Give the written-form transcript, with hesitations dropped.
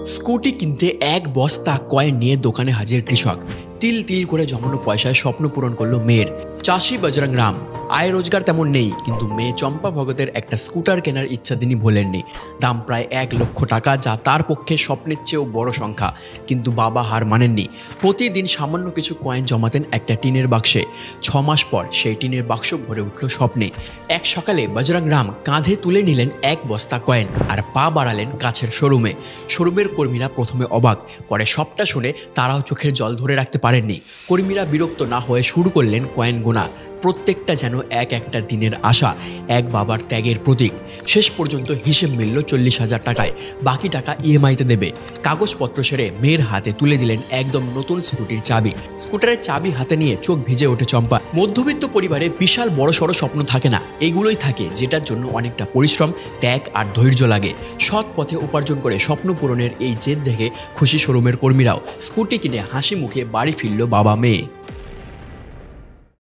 Scooty কিনতে এক বস্তা কয়েন নিয়ে দোকানে হাজির কৃষক। তিল তিল করে জমানো পয়সায় স্বপ্ন পূরণ করলো মেয়ের। চাষি বজরং রাম। আয় রোজগার তেমন নেই, কিন্তু মেয়ে চম্পা ভগতের একটা স্কুটার কেনার ইচ্ছা তিনি ভোলেননি। দাম প্রায় 1,00,000 টাকা, যা তার পক্ষে স্বপ্নের চেয়েও বড় সংখ্যা। কিন্তু বাবা হার মানেননি। প্রতিদিন সামান্য কিছু কয়েন জমাতেন একটা টিনের বাক্সে। 6 মাস পর সেই টিনের বাক্স ভরে উঠল স্বপ্নে। এক সকালে বজরং রাম কাঁধে তুলে নিলেন এক বস্তা কয়েন আর পা বাড়ালেন কাছের শোরুমে। শোরুমের কর্মীরা প্রথমে অবাক, পরে সবটা শুনে তারাও চোখের জল ধরে রাখতে পারেননি। কর্মীরা বিরক্ত না হয়ে শুরু করলেন কয়েন গোনা। প্রত্যেকটা যেন এক একটা দিনের আশা, এক বাবার ত্যাগের প্রতীক। শেষ পর্যন্ত হিসেব মিলল 40,000 টাকায়। বাকি টাকা ইএমআইতে দেবে। কাগজপত্র সেরে মেয়ের হাতে তুলে দিলেন একদম নতুন স্কুটির চাবি। স্কুটারের চাবি হাতে নিয়ে চোখ ভিজে ওঠে চম্পা। মধ্যবিত্ত পরিবারে বিশাল বড়সড় স্বপ্ন থাকে না, এগুলোই থাকে যেটার জন্য অনেকটা পরিশ্রম, ত্যাগ আর ধৈর্য লাগে। সৎ পথে উপার্জন করে স্বপ্ন পূরণের এই জেদ দেখে খুশি শোরুমের কর্মীরাও। স্কুটি কিনে হাসি মুখে বাড়ি ফিরল বাবা মেয়ে।